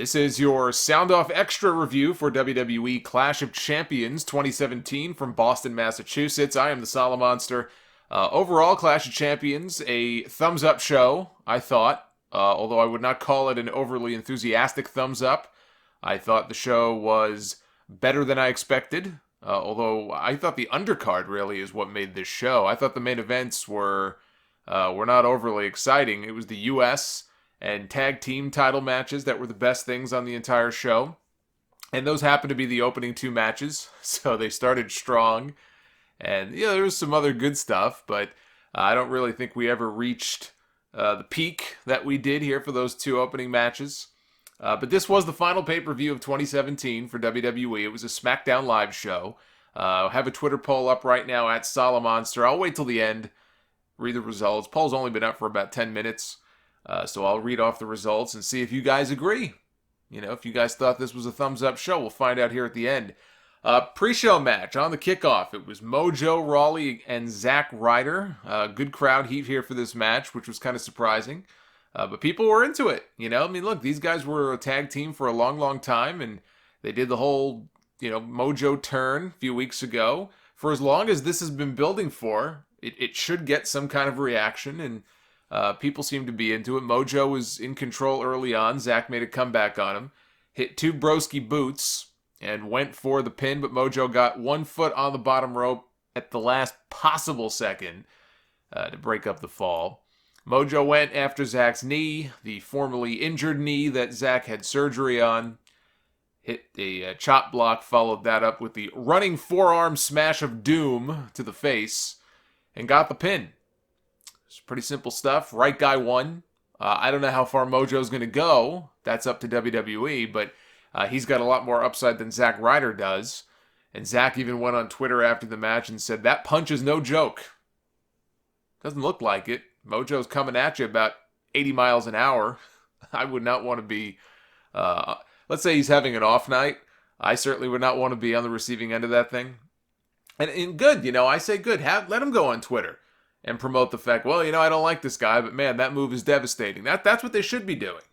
This is your Sound Off Extra review for WWE Clash of Champions 2017 from Boston, Massachusetts. I am the Solomonster. Overall, Clash of Champions, a thumbs up show, I thought. Although I would not call it an overly enthusiastic thumbs up. I thought the show was better than I expected. Although I thought the undercard really is what made this show. I thought the main events were not overly exciting. It was the U.S. and tag team title matches that were the best things on the entire show. And those happened to be the opening two matches, so they started strong. And, yeah, there was some other good stuff, but I don't really think we ever reached the peak that we did here for those two opening matches. But this was the final pay-per-view of 2017 for WWE. It was a SmackDown Live show. I have a Twitter poll up right now at Solomonster. I'll wait till the end, read the results. Poll's only been up for about 10 minutes. So I'll read off the results and see if you guys agree. You know, if you guys thought this was a thumbs up show, we'll find out here at the end. Pre-show match on the kickoff. It was Mojo, Rawley, and Zack Ryder. Good crowd heat here for this match, which was kind of surprising. But people were into it. You know, I mean, look, these guys were a tag team for a long, long time, and they did the whole, Mojo turn a few weeks ago. For as long as this has been building for, it should get some kind of reaction, and people seem to be into it. Mojo was in control early on. Zack made a comeback on him. Hit two broski boots and went for the pin, but Mojo got 1 foot on the bottom rope at the last possible second to break up the fall. Mojo went after Zack's knee, the formerly injured knee that Zack had surgery on. Hit a chop block, followed that up with the running forearm smash of doom to the face, and got the pin. It's pretty simple stuff. Right guy won. I don't know how far Mojo's going to go. That's up to WWE, but he's got a lot more upside than Zack Ryder does. And Zack even went on Twitter after the match and said, "That punch is no joke." Doesn't look like it. Mojo's coming at you about 80 miles an hour. I would not want to be, let's say he's having an off night. I certainly would not want to be on the receiving end of that thing. And good, I say good. Let him go on Twitter and promote the fact, well, I don't like this guy, but man, that move is devastating. That's what they should be doing.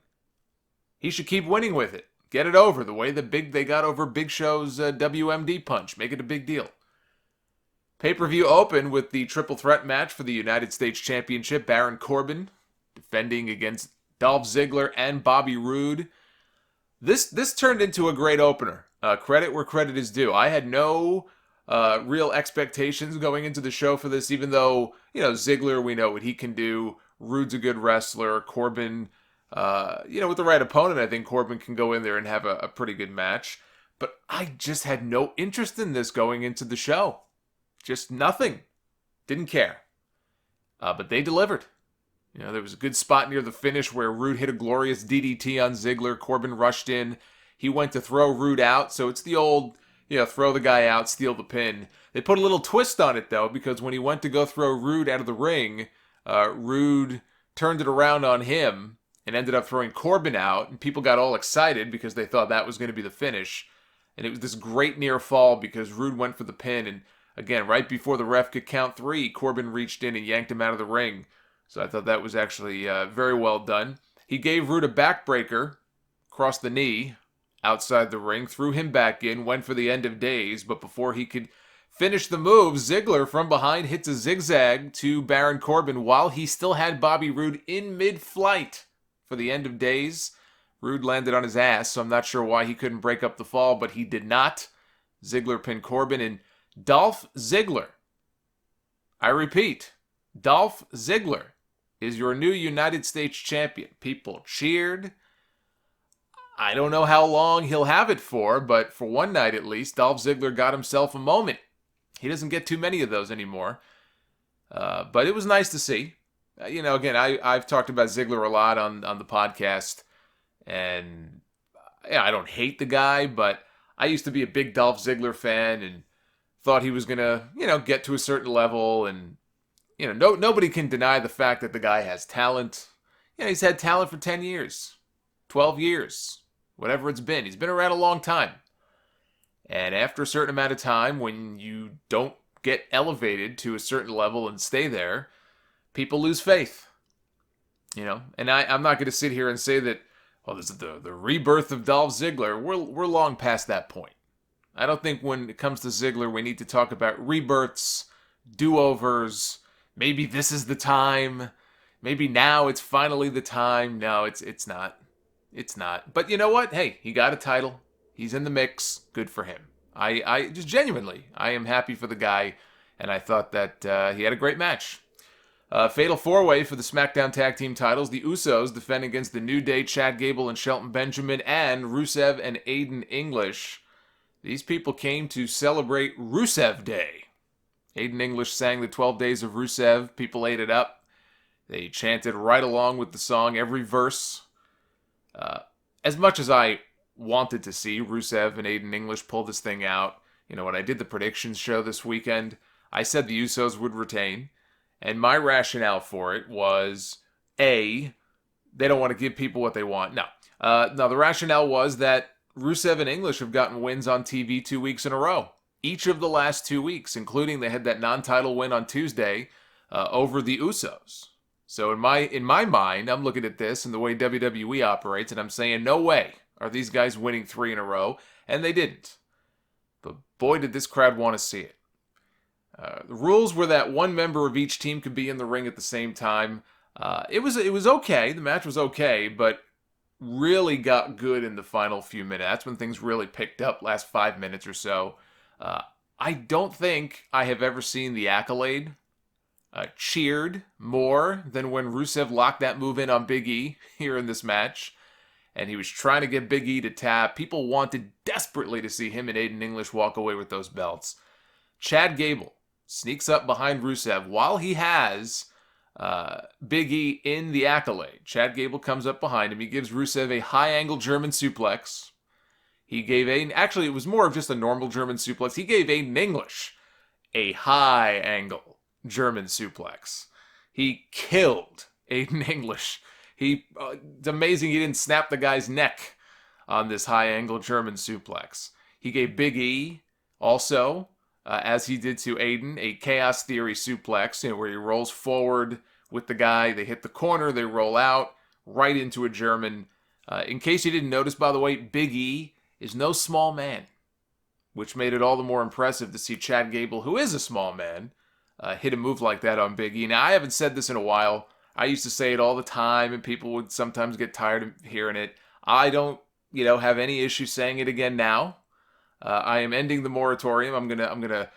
He should keep winning with it. Get it over the way they got over Big Show's WMD punch. Make it a big deal. Pay-per-view opened with the triple threat match for the United States Championship. Baron Corbin defending against Dolph Ziggler and Bobby Roode. This turned into a great opener. Credit where credit is due. I had no real expectations going into the show for this, even though, Ziggler, we know what he can do. Roode's a good wrestler. Corbin, with the right opponent, I think Corbin can go in there and have a pretty good match. But I just had no interest in this going into the show. Just nothing. Didn't care. But they delivered. There was a good spot near the finish where Roode hit a glorious DDT on Ziggler. Corbin rushed in. He went to throw Roode out. So it's the old, throw the guy out, steal the pin. They put a little twist on it, though, because when he went to go throw Roode out of the ring, Roode turned it around on him and ended up throwing Corbin out. And people got all excited because they thought that was going to be the finish. And it was this great near fall because Roode went for the pin. And again, right before the ref could count three, Corbin reached in and yanked him out of the ring. So I thought that was actually very well done. He gave Roode a backbreaker across the knee outside the ring, threw him back in, went for the end of days. But before he could finish the move, Ziggler from behind hits a zigzag to Baron Corbin while he still had Bobby Roode in mid-flight for the end of days. Roode landed on his ass, so I'm not sure why he couldn't break up the fall, but he did not. Ziggler pinned Corbin, and Dolph Ziggler, I repeat, Dolph Ziggler is your new United States champion. People cheered. I don't know how long he'll have it for, but for one night at least, Dolph Ziggler got himself a moment. He doesn't get too many of those anymore. But it was nice to see. Again, I've talked about Ziggler a lot on the podcast, and I don't hate the guy, but I used to be a big Dolph Ziggler fan and thought he was going to, get to a certain level. And, nobody can deny the fact that the guy has talent. He's had talent for 10 years, 12 years, whatever it's been. He's been around a long time. And after a certain amount of time, when you don't get elevated to a certain level and stay there, people lose faith. And I'm not going to sit here and say that well, this is the rebirth of Dolph Ziggler. We're long past that point. I don't think when it comes to Ziggler, we need to talk about rebirths, do-overs. Maybe this is the time. Maybe now it's finally the time. No, it's not. It's not. But you know what? Hey, he got a title. He's in the mix. Good for him. I just genuinely, I am happy for the guy, and I thought that he had a great match. Fatal 4-way for the SmackDown Tag Team titles. The Usos defend against the New Day, Chad Gable and Shelton Benjamin, and Rusev and Aiden English. These people came to celebrate Rusev Day. Aiden English sang the 12 Days of Rusev. People ate it up. They chanted right along with the song, every verse. As much as I wanted to see Rusev and Aiden English pull this thing out, you know, when I did the predictions show this weekend, I said the Usos would retain. And my rationale for it was, A, they don't want to give people what they want. No. No, the rationale was that Rusev and English have gotten wins on TV 2 weeks in a row. Each of the last 2 weeks, including they had that non-title win on Tuesday over the Usos. So in my mind, I'm looking at this and the way WWE operates, and I'm saying, no way are these guys winning 3 in a row, and they didn't. But boy, did this crowd want to see it. The rules were that one member of each team could be in the ring at the same time. It was okay. The match was okay, but really got good in the final few minutes. That's when things really picked up, last 5 minutes or so. I don't think I have ever seen the Accolade cheered more than when Rusev locked that move in on Big E here in this match. And he was trying to get Big E to tap. People wanted desperately to see him and Aiden English walk away with those belts. Chad Gable sneaks up behind Rusev while he has Big E in the Accolade. Chad Gable comes up behind him. He gives Rusev a high-angle German suplex. He gave Aiden... Actually, it was more of just a normal German suplex. He gave Aiden English a high-angle German suplex. He killed Aiden English. It's amazing he didn't snap the guy's neck on this high-angle German suplex. He gave Big E also... as he did to Aiden, a Chaos Theory suplex, where he rolls forward with the guy, they hit the corner, they roll out, right into a German. In case you didn't notice, by the way, Big E is no small man, which made it all the more impressive to see Chad Gable, who is a small man, hit a move like that on Big E. Now, I haven't said this in a while. I used to say it all the time, and people would sometimes get tired of hearing it. I don't, have any issue saying it again now. I am ending the moratorium. I'm gonna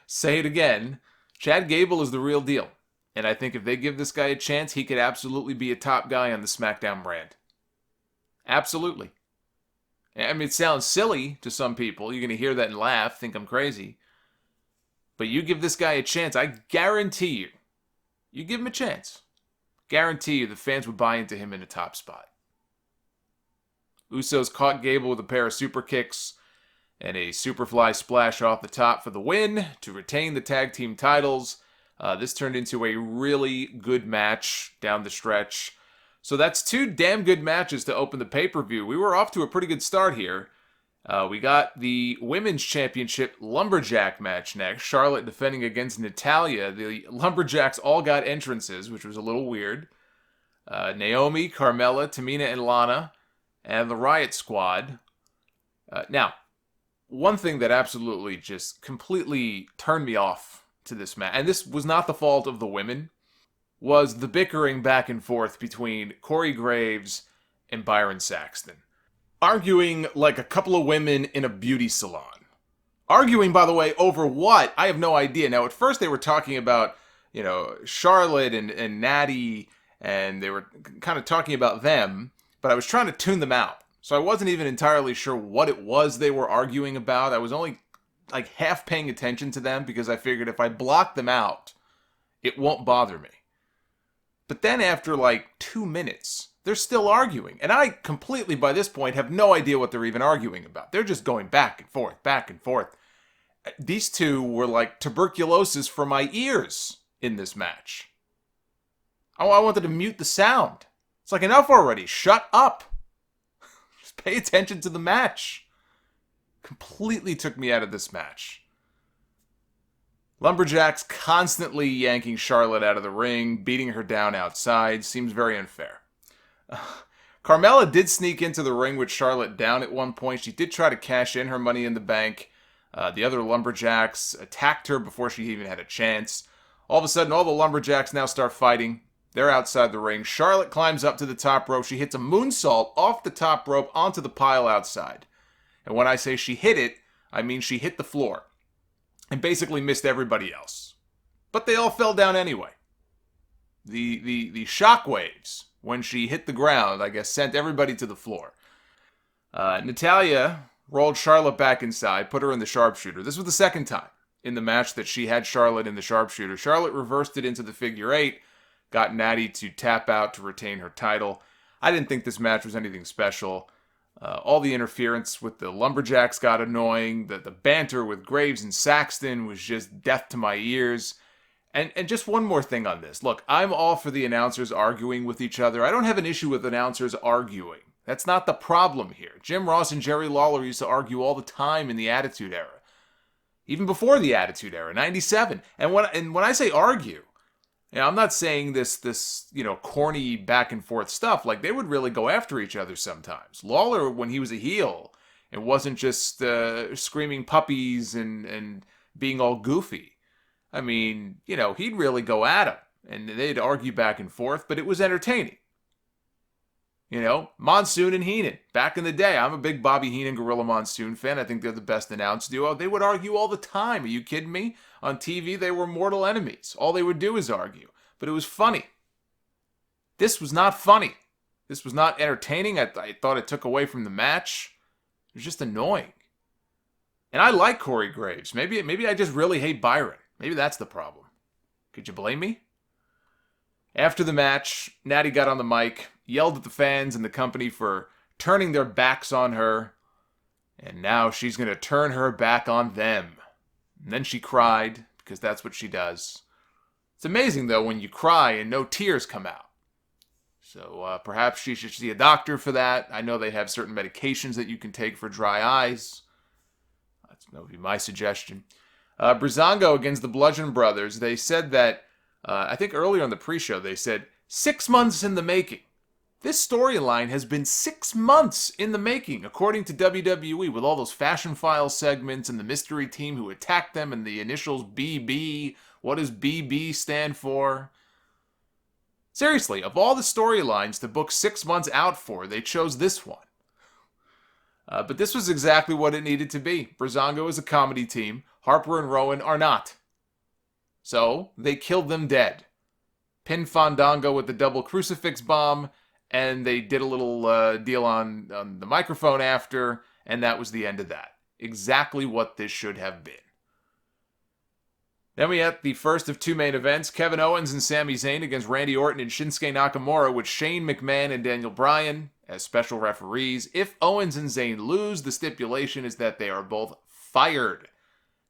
say it again. Chad Gable is the real deal. And I think if they give this guy a chance, he could absolutely be a top guy on the SmackDown brand. Absolutely. I mean, it sounds silly to some people. You're going to hear that and laugh, think I'm crazy. But you give this guy a chance, I guarantee you give him a chance. Guarantee you the fans would buy into him in a top spot. Usos caught Gable with a pair of super kicks and a Superfly splash off the top for the win to retain the tag team titles. This turned into a really good match down the stretch. So that's 2 damn good matches to open the pay-per-view. We were off to a pretty good start here. We got the Women's Championship Lumberjack match next. Charlotte defending against Natalya. The Lumberjacks all got entrances, which was a little weird. Naomi, Carmella, Tamina, and Lana, and the Riot Squad. Now, one thing that absolutely just completely turned me off to this match, and this was not the fault of the women, was the bickering back and forth between Corey Graves and Byron Saxton. Arguing like a couple of women in a beauty salon. Arguing, by the way, over what? I have no idea. Now, at first they were talking about, Charlotte and Natty, and they were kind of talking about them, but I was trying to tune them out. So I wasn't even entirely sure what it was they were arguing about. I was only half paying attention to them because I figured if I block them out, it won't bother me. But then after 2 minutes, they're still arguing. And I completely, by this point, have no idea what they're even arguing about. They're just going back and forth, back and forth. These two were like tuberculosis for my ears in this match. Oh, I wanted to mute the sound. It's enough already. Shut up. Pay attention to the match. Completely took me out of this match. Lumberjacks constantly yanking Charlotte out of the ring, beating her down outside. Seems very unfair. Carmella did sneak into the ring with Charlotte down at one point. She did try to cash in her Money in the Bank. The other Lumberjacks attacked her before she even had a chance. All of a sudden, all the Lumberjacks now start fighting. They're outside the ring. Charlotte climbs up to the top rope. She hits a moonsault off the top rope onto the pile outside. And when I say she hit it, I mean she hit the floor and basically missed everybody else. But they all fell down anyway. The shockwaves when she hit the ground, I guess, sent everybody to the floor. Natalya rolled Charlotte back inside, put her in the sharpshooter. This was the second time in the match that she had Charlotte in the sharpshooter. Charlotte reversed it into the figure eight, got Natty to tap out to retain her title. I didn't think this match was anything special. All the interference with the Lumberjacks got annoying. The banter with Graves and Saxton was just death to my ears. And just one more thing on this. Look, I'm all for the announcers arguing with each other. I don't have an issue with announcers arguing. That's not the problem here. Jim Ross and Jerry Lawler used to argue all the time in the Attitude Era. Even before the Attitude Era, 97. And when I say argue, I'm not saying this corny back and forth stuff. Like, they would really go after each other sometimes. Lawler, when he was a heel, it wasn't just screaming puppies and being all goofy. I mean, he'd really go at him, and they'd argue back and forth, but it was entertaining. Monsoon and Heenan. Back in the day, I'm a big Bobby Heenan, Gorilla Monsoon fan. I think they're the best announced duo. They would argue all the time. Are you kidding me? On TV, they were mortal enemies. All they would do is argue. But it was funny. This was not funny. This was not entertaining. I thought it took away from the match. It was just annoying. And I like Corey Graves. Maybe I just really hate Byron. Maybe that's the problem. Could you blame me? After the match, Natty got on the mic, yelled at the fans and the company for turning their backs on her, and now she's going to turn her back on them. And then she cried, because that's what she does. It's amazing, though, when you cry and no tears come out. So perhaps she should see a doctor for that. I know they have certain medications that you can take for dry eyes. That would be my suggestion. Breezango against the Bludgeon Brothers. They said that, I think earlier on the pre-show, they said, 6 months in the making. This storyline has been 6 months in the making, according to WWE, with all those Fashion Files segments and the mystery team who attacked them and the initials BB. What does BB stand for? Seriously, of all the storylines to book 6 months out for, they chose this one. But this was exactly what it needed to be. Breezango is a comedy team. Harper and Rowan are not. So, they killed them dead. Pinned Fandango with the double crucifix bomb, and they did a little deal on the microphone after, and that was the end of that. Exactly what this should have been. Then we had the first of two main events, Kevin Owens and Sami Zayn against Randy Orton and Shinsuke Nakamura, with Shane McMahon and Daniel Bryan as special referees. If Owens and Zayn lose, the stipulation is that they are both fired.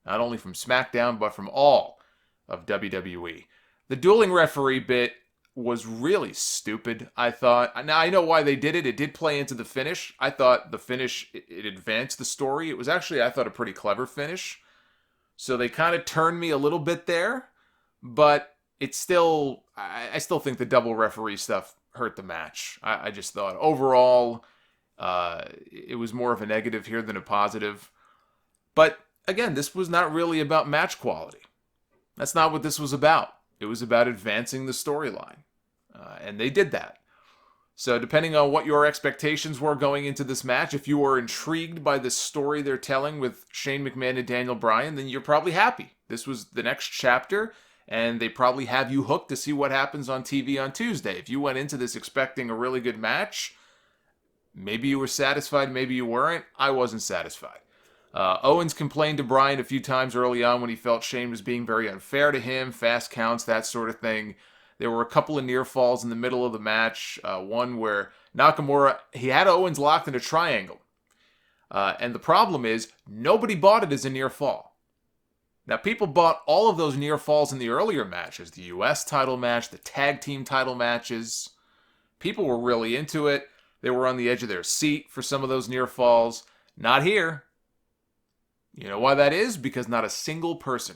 Not only from SmackDown, but from all of WWE. The dueling referee bit was really stupid, I thought. Now, I know why they did it. It did play into the finish. I thought the finish, it advanced the story. It was actually, I thought, a pretty clever finish. So they kind of turned me a little bit there. But it's still, I still think the double referee stuff hurt the match. I just thought overall, it was more of a negative here than a positive. But again, this was not really about match quality. That's not what this was about. It was about advancing the storyline. And they did that. So depending on what your expectations were going into this match, if you were intrigued by the story they're telling with Shane McMahon and Daniel Bryan, then you're probably happy. This was the next chapter, and they probably have you hooked to see what happens on TV on Tuesday. If you went into this expecting a really good match, maybe you were satisfied, maybe you weren't. I wasn't satisfied. Owens complained to Bryan a few times early on when he felt Shane was being very unfair to him, fast counts, that sort of thing. There were a couple of near falls in the middle of the match. One where Nakamura, he had Owens locked in a triangle. And the problem is, nobody bought it as a near fall. Now, people bought all of those near falls in the earlier matches. The US title match, the tag team title matches. People were really into it. They were on the edge of their seat for some of those near falls. Not here. You know why that is? Because not a single person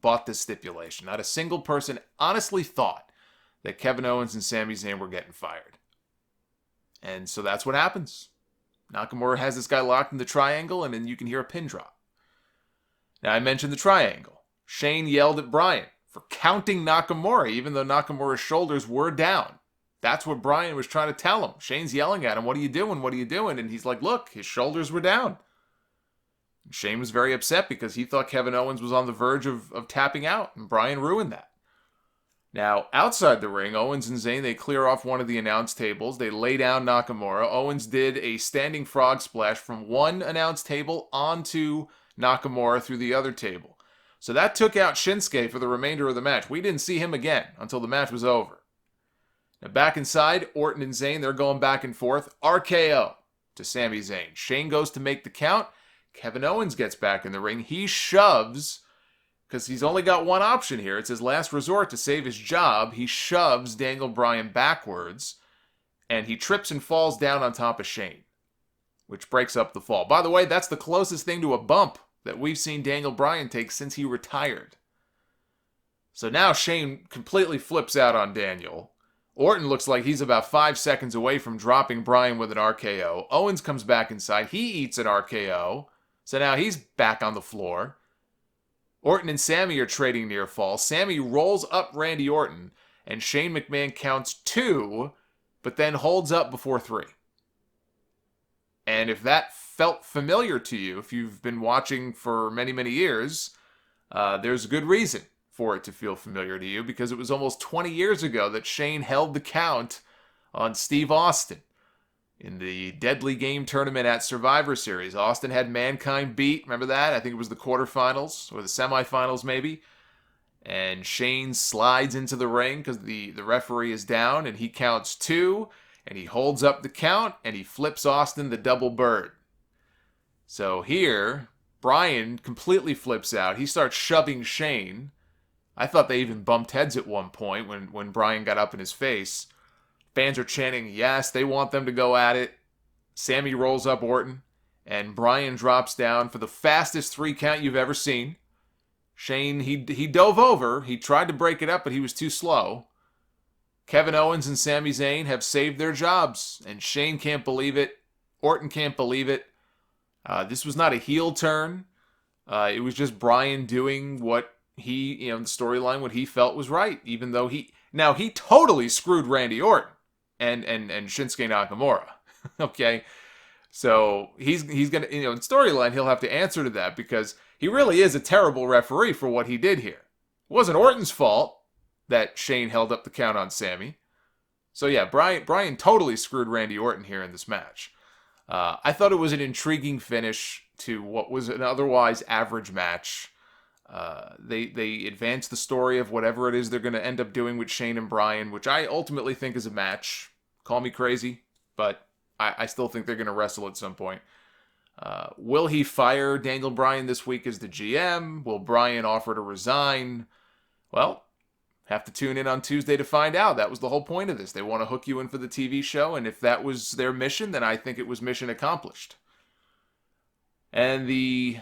bought this stipulation. Not a single person honestly thought that Kevin Owens and Sami Zayn were getting fired. And so that's what happens. Nakamura has this guy locked in the triangle, and then you can hear a pin drop. Now, I mentioned the triangle. Shane yelled at Bryan for counting Nakamura, even though Nakamura's shoulders were down. That's what Bryan was trying to tell him. Shane's yelling at him, what are you doing? What are you doing? And he's like, look, his shoulders were down. And Shane was very upset because he thought Kevin Owens was on the verge of tapping out, and Bryan ruined that. Now, outside the ring, Owens and Zayn, they clear off one of the announce tables. They lay down Nakamura. Owens did a standing frog splash from one announce table onto Nakamura through the other table. So that took out Shinsuke for the remainder of the match. We didn't see him again until the match was over. Now, back inside, Orton and Zayn, they're going back and forth. RKO to Sami Zayn. Shane goes to make the count. Kevin Owens gets back in the ring. He shoves, because he's only got one option here. It's his last resort to save his job. He shoves Daniel Bryan backwards, and he trips and falls down on top of Shane, which breaks up the fall. By the way, that's the closest thing to a bump that we've seen Daniel Bryan take since he retired. So now Shane completely flips out on Daniel. Orton looks like he's about 5 seconds away from dropping Bryan with an RKO. Owens comes back inside. He eats an RKO. So now he's back on the floor. Orton and Sami are trading near fall. Sami rolls up Randy Orton, and Shane McMahon counts 2, but then holds up before 3. And if that felt familiar to you, if you've been watching for many, many years, there's a good reason for it to feel familiar to you, because it was almost 20 years ago that Shane held the count on Steve Austin in the Deadly Game tournament at Survivor Series. Austin had Mankind beat, remember that? I think it was the quarterfinals, or the semifinals maybe. And Shane slides into the ring because the referee is down, and he counts 2, and he holds up the count, and he flips Austin the double bird. So here, Bryan completely flips out. He starts shoving Shane. I thought they even bumped heads at one point when Bryan got up in his face. Fans are chanting, yes, they want them to go at it. Sami rolls up Orton, and Bryan drops down for the fastest 3 count you've ever seen. Shane, he dove over. He tried to break it up, but he was too slow. Kevin Owens and Sami Zayn have saved their jobs, and Shane can't believe it. Orton can't believe it. This was not a heel turn. It was just Bryan doing what he, the storyline, what he felt was right, even though he totally screwed Randy Orton and Shinsuke Nakamura. Okay? So he's going to, in storyline, he'll have to answer to that, because he really is a terrible referee for what he did here. It wasn't Orton's fault that Shane held up the count on Sami. So yeah, Bryan totally screwed Randy Orton here in this match. I thought it was an intriguing finish to what was an otherwise average match. They advance the story of whatever it is they're going to end up doing with Shane and Bryan, which I ultimately think is a match. Call me crazy, but I still think they're going to wrestle at some point. Will he fire Daniel Bryan this week as the GM? Will Bryan offer to resign? Well, have to tune in on Tuesday to find out. That was the whole point of this. They want to hook you in for the TV show, and if that was their mission, then I think it was mission accomplished. And the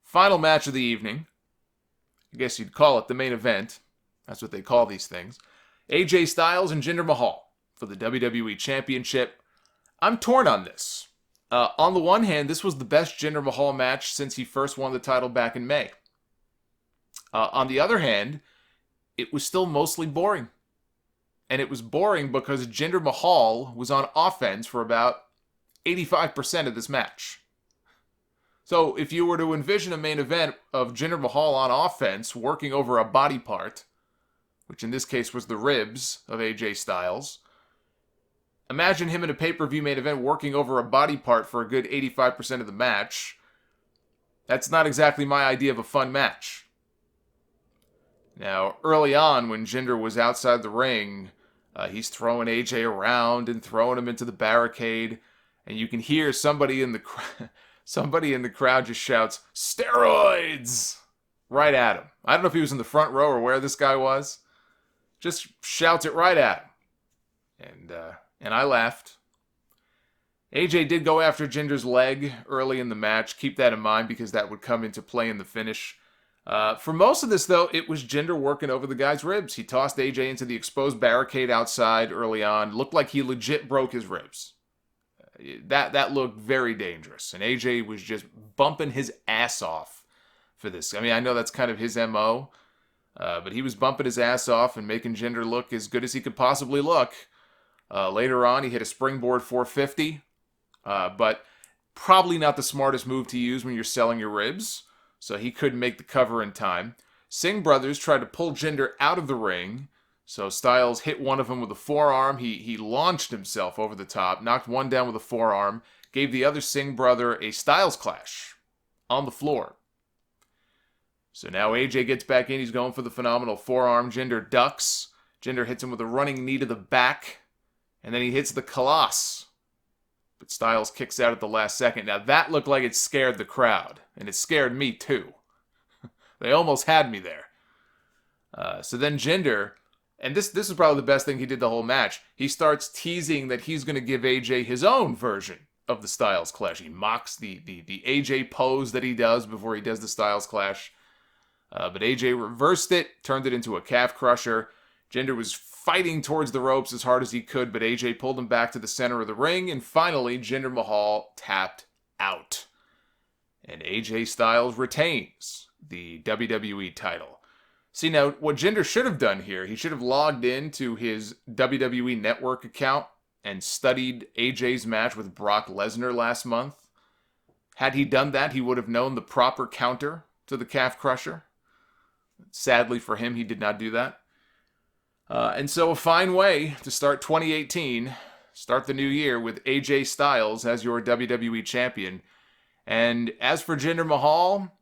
final match of the evening, I guess you'd call it the main event. That's what they call these things. AJ Styles and Jinder Mahal for the WWE Championship. I'm torn on this. On the one hand, this was the best Jinder Mahal match since he first won the title back in May. On the other hand, it was still mostly boring. And it was boring because Jinder Mahal was on offense for about 85% of this match. So if you were to envision a main event of Jinder Mahal on offense working over a body part, which in this case was the ribs of AJ Styles, imagine him in a pay-per-view main event working over a body part for a good 85% of the match. That's not exactly my idea of a fun match. Now, early on, when Jinder was outside the ring, he's throwing AJ around and throwing him into the barricade, and you can hear somebody in the crowd just shouts, "Steroids!" right at him. I don't know if he was in the front row or where this guy was. Just shouts it right at him. And I laughed. AJ did go after Jinder's leg early in the match. Keep that in mind, because that would come into play in the finish. For most of this, though, it was Jinder working over the guy's ribs. He tossed AJ into the exposed barricade outside early on. Looked like he legit broke his ribs. That looked very dangerous. And AJ was just bumping his ass off for this. I mean, I know that's kind of his MO, but he was bumping his ass off and making Jinder look as good as he could possibly look. Later on, he hit a springboard 450, but probably not the smartest move to use when you're selling your ribs, so he couldn't make the cover in time. Singh brothers tried to pull Jinder out of the ring, so Styles hit one of them with a forearm. He launched himself over the top, knocked one down with a forearm, gave the other Singh brother a Styles clash on the floor. So now AJ gets back in. He's going for the phenomenal forearm. Jinder ducks. Jinder hits him with a running knee to the back, and then he hits the Colossus. But Styles kicks out at the last second. Now that looked like it scared the crowd, and it scared me too. They almost had me there. So then Jinder, and this is probably the best thing he did the whole match, he starts teasing that he's going to give AJ his own version of the Styles Clash. He mocks the AJ pose that he does before he does the Styles Clash. But AJ reversed it, turned it into a calf crusher. Jinder was fighting towards the ropes as hard as he could, but AJ pulled him back to the center of the ring, and finally Jinder Mahal tapped out. And AJ Styles retains the WWE title. See, now, what Jinder should have done here, he should have logged into his WWE Network account and studied AJ's match with Brock Lesnar last month. Had he done that, he would have known the proper counter to the calf crusher. Sadly for him, he did not do that. And so a fine way to start 2018, start the new year with AJ Styles as your WWE champion. And as for Jinder Mahal,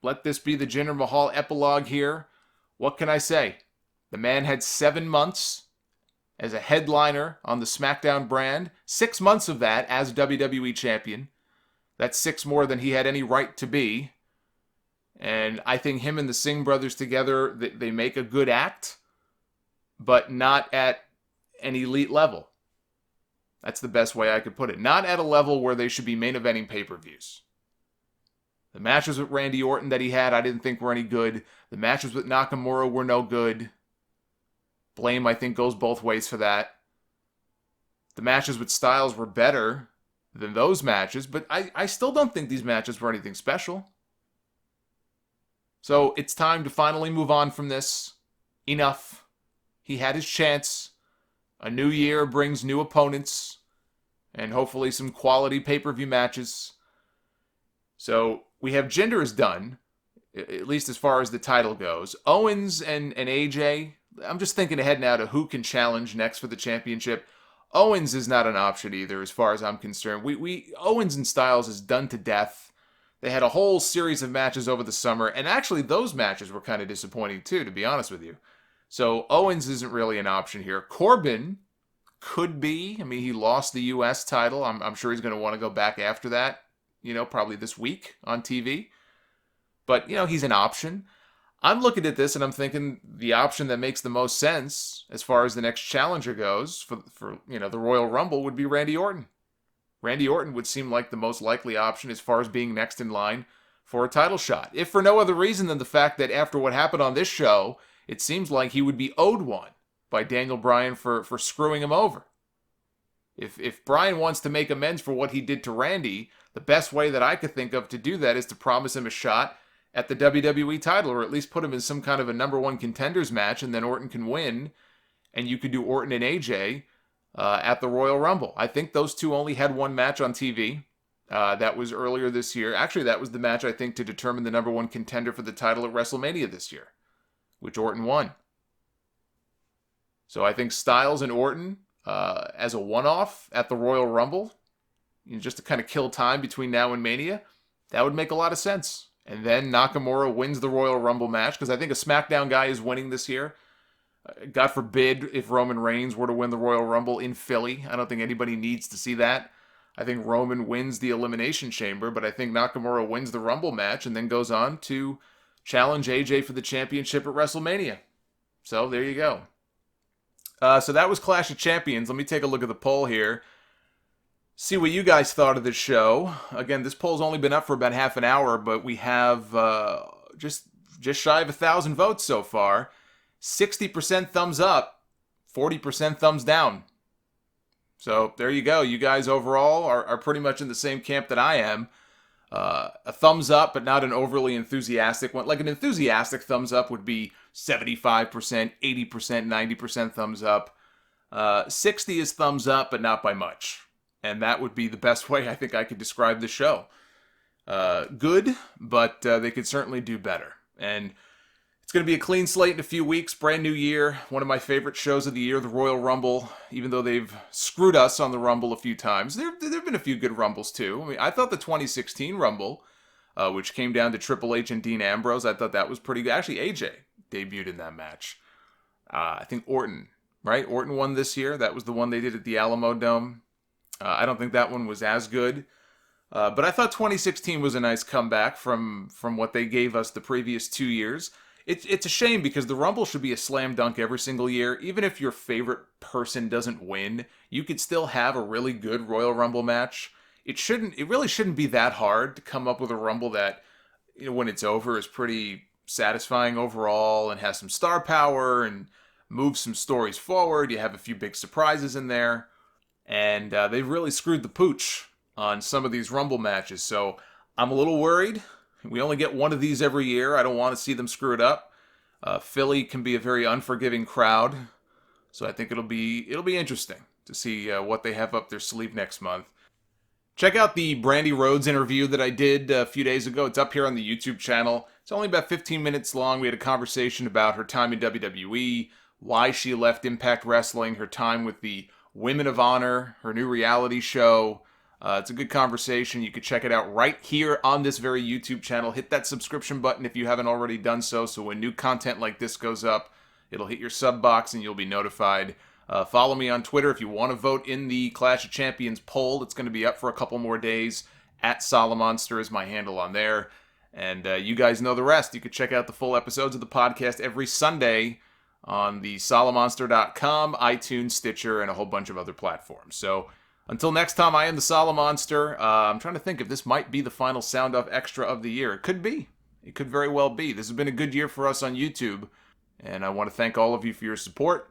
let this be the Jinder Mahal epilogue here. What can I say? The man had 7 months as a headliner on the SmackDown brand. 6 months of that as WWE champion. That's 6 more than he had any right to be. And I think him and the Singh brothers together, they make a good act, but not at an elite level. That's the best way I could put it. Not at a level where they should be main eventing pay-per-views. The matches with Randy Orton that he had, I didn't think were any good. The matches with Nakamura were no good. Blame, I think, goes both ways for that. The matches with Styles were better than those matches, but I still don't think these matches were anything special. So it's time to finally move on from this. Enough. He had his chance. A new year brings new opponents and hopefully some quality pay-per-view matches. So we have Jinder is done, at least as far as the title goes. Owens and AJ, I'm just thinking ahead now to who can challenge next for the championship. Owens is not an option either as far as I'm concerned. Owens and Styles is done to death. They had a whole series of matches over the summer, and actually those matches were kind of disappointing too, to be honest with you. So Owens isn't really an option here. Corbin could be. I mean, he lost the U.S. title. I'm sure he's going to want to go back after that, probably this week on TV. But, he's an option. I'm looking at this and I'm thinking the option that makes the most sense as far as the next challenger goes for the Royal Rumble would be Randy Orton. Randy Orton would seem like the most likely option as far as being next in line for a title shot. If for no other reason than the fact that after what happened on this show, it seems like he would be owed one by Daniel Bryan for screwing him over. If Bryan wants to make amends for what he did to Randy, the best way that I could think of to do that is to promise him a shot at the WWE title, or at least put him in some kind of a number one contenders match, and then Orton can win, and you could do Orton and AJ at the Royal Rumble. I think those two only had one match on TV. That was earlier this year. Actually, that was the match, I think, to determine the number one contender for the title at WrestleMania this year, which Orton won. So I think Styles and Orton as a one-off at the Royal Rumble, just to kind of kill time between now and Mania, that would make a lot of sense. And then Nakamura wins the Royal Rumble match, because I think a SmackDown guy is winning this year. God forbid if Roman Reigns were to win the Royal Rumble in Philly. I don't think anybody needs to see that. I think Roman wins the Elimination Chamber, but I think Nakamura wins the Rumble match and then goes on to challenge AJ for the championship at WrestleMania. So there you go. So that was Clash of Champions. Let me take a look at the poll here. See what you guys thought of this show. Again, this poll's only been up for about half an hour, but we have just shy of 1,000 votes so far. 60% thumbs up, 40% thumbs down. So there you go. You guys overall are pretty much in the same camp that I am. A thumbs up, but not an overly enthusiastic one. Like an enthusiastic thumbs up would be 75%, 80%, 90% thumbs up. 60 is thumbs up, but not by much. And that would be the best way I think I could describe the show. Good, but they could certainly do better. And it's going to be a clean slate in a few weeks, brand new year. One of my favorite shows of the year, the Royal Rumble. Even though they've screwed us on the Rumble a few times, there've been a few good Rumbles too. I mean, I thought the 2016 Rumble, which came down to Triple H and Dean Ambrose, I thought that was pretty good. Actually, AJ debuted in that match. I think Orton, right? Orton won this year. That was the one they did at the Alamo Dome. I don't think that one was as good. But I thought 2016 was a nice comeback from what they gave us the previous 2 years. It's a shame because the Rumble should be a slam dunk every single year. Even if your favorite person doesn't win, you could still have a really good Royal Rumble match. It really shouldn't be that hard to come up with a Rumble that, when it's over, is pretty satisfying overall and has some star power and moves some stories forward. You have a few big surprises in there. And they've really screwed the pooch on some of these Rumble matches. So I'm a little worried. We only get one of these every year. I don't want to see them screw it up. Philly can be a very unforgiving crowd. So I think it'll be interesting to see what they have up their sleeve next month. Check out the Brandy Rhodes interview that I did a few days ago. It's up here on the YouTube channel. It's only about 15 minutes long. We had a conversation about her time in WWE, why she left Impact Wrestling, her time with the Women of Honor, her new reality show. It's a good conversation. You can check it out right here on this very YouTube channel. Hit that subscription button if you haven't already done so when new content like this goes up, it'll hit your sub box and you'll be notified. Follow me on Twitter if you want to vote in the Clash of Champions poll. It's going to be up for a couple more days. At Solomonster is my handle on there. And you guys know the rest. You can check out the full episodes of the podcast every Sunday on the Solomonster.com, iTunes, Stitcher, and a whole bunch of other platforms. So until next time, I am the Solomonster. I'm trying to think if this might be the final Sound Off Extra of the year. It could be. It could very well be. This has been a good year for us on YouTube, and I want to thank all of you for your support.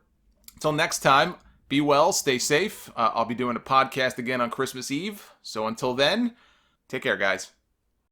Until next time, be well, stay safe. I'll be doing a podcast again on Christmas Eve. So until then, take care, guys.